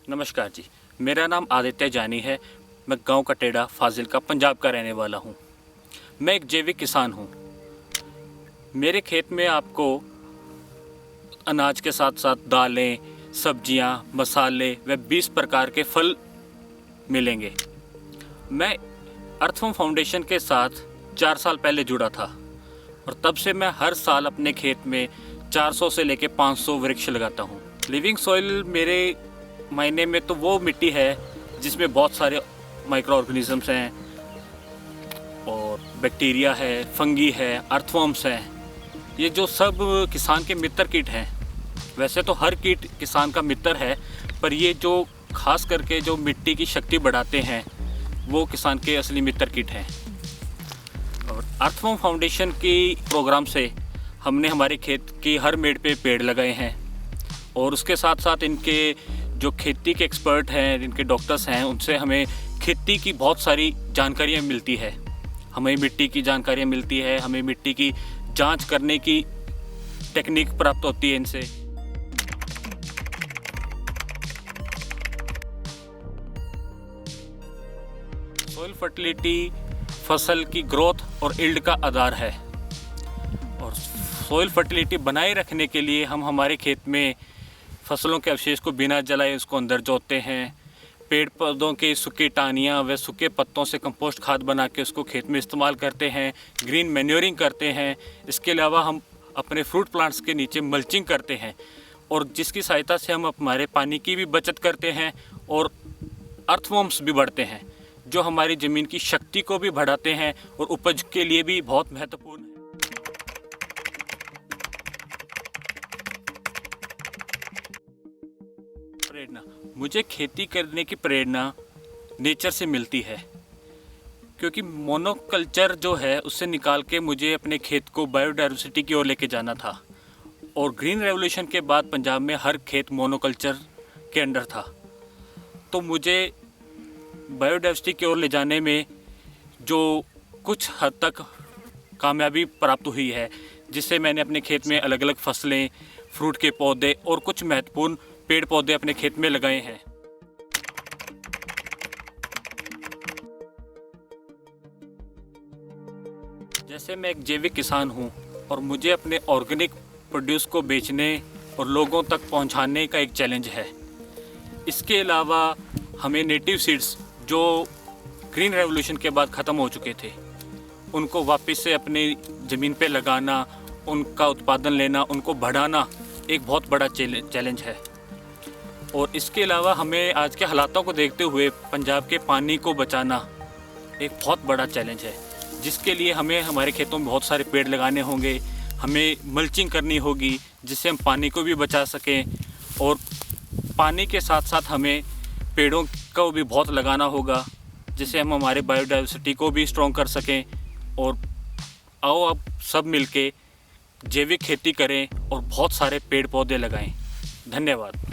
नमस्कार जी, मेरा नाम आदित्य जानी है। मैं गांव कटेड़ा फाजिलका पंजाब का रहने वाला हूं। मैं एक जैविक किसान हूं। मेरे खेत में आपको अनाज के साथ साथ दालें, सब्जियां, मसाले व 20 प्रकार के फल मिलेंगे। मैं अर्थवॉर्म फाउंडेशन के साथ 4 साल पहले जुड़ा था और तब से मैं हर साल अपने खेत में 400 से लेकर 500 वृक्ष लगाता हूं। लिविंग सॉइल मेरे मायने में तो वो मिट्टी है जिसमें बहुत सारे माइक्रो ऑर्गेनिजम्स हैं और बैक्टीरिया है, फंगी है, अर्थवॉर्म्स हैं। ये जो सब किसान के मित्र कीट हैं। वैसे तो हर कीट किसान का मित्र है, पर ये जो खास करके जो मिट्टी की शक्ति बढ़ाते हैं वो किसान के असली मित्र कीट हैं। और अर्थवॉर्म फाउंडेशन की प्रोग्राम से हमने हमारे खेत की हर मेड़ पे पेड़ लगाए हैं और उसके साथ साथ इनके जो खेती के एक्सपर्ट हैं, इनके डॉक्टर्स हैं, उनसे हमें खेती की बहुत सारी जानकारियाँ मिलती है। हमें मिट्टी की जानकारियाँ मिलती है, हमें मिट्टी की जांच करने की टेक्निक प्राप्त होती है इनसे। सॉइल फर्टिलिटी फसल की ग्रोथ और यील्ड का आधार है और सॉइल फर्टिलिटी बनाए रखने के लिए हम हमारे खेत में फसलों के अवशेष को बिना जलाए उसको अंदर जोतते हैं। पेड़ पौधों की सूखी टहनियाँ व सूखे पत्तों से कंपोस्ट खाद बना के उसको खेत में इस्तेमाल करते हैं। ग्रीन मैन्योरिंग करते हैं। इसके अलावा हम अपने फ्रूट प्लांट्स के नीचे मल्चिंग करते हैं और जिसकी सहायता से हम हमारे पानी की भी बचत करते हैं और अर्थवॉर्म्स भी बढ़ते हैं जो हमारी ज़मीन की शक्ति को भी बढ़ाते हैं और उपज के लिए भी बहुत महत्वपूर्ण है। प्रेरणा, मुझे खेती करने की प्रेरणा नेचर से मिलती है क्योंकि मोनोकल्चर जो है उससे निकाल के मुझे अपने खेत को बायोडाइवर्सिटी की ओर लेके जाना था और ग्रीन रेवोल्यूशन के बाद पंजाब में हर खेत मोनोकल्चर के अंडर था। तो मुझे बायोडाइवर्सिटी की ओर ले जाने में जो कुछ हद तक कामयाबी प्राप्त हुई है, जिससे मैंने अपने खेत में अलग अलग फसलें, फ्रूट के पौधे और कुछ महत्वपूर्ण पेड़ पौधे अपने खेत में लगाए हैं। जैसे मैं एक जैविक किसान हूं और मुझे अपने ऑर्गेनिक प्रोड्यूस को बेचने और लोगों तक पहुंचाने का एक चैलेंज है। इसके अलावा हमें नेटिव सीड्स जो ग्रीन रेवोल्यूशन के बाद ख़त्म हो चुके थे उनको वापस से अपनी ज़मीन पे लगाना, उनका उत्पादन लेना, उनको बढ़ाना एक बहुत बड़ा चैलेंज है। और इसके अलावा हमें आज के हालातों को देखते हुए पंजाब के पानी को बचाना एक बहुत बड़ा चैलेंज है, जिसके लिए हमें हमारे खेतों में बहुत सारे पेड़ लगाने होंगे। हमें मल्चिंग करनी होगी जिससे हम पानी को भी बचा सकें और पानी के साथ साथ हमें पेड़ों को भी बहुत लगाना होगा जिससे हम हमारे बायोडाइवर्सिटी को भी स्ट्रॉन्ग कर सकें। और आओ अब सब मिलके जैविक खेती करें और बहुत सारे पेड़ पौधे लगाएं। धन्यवाद।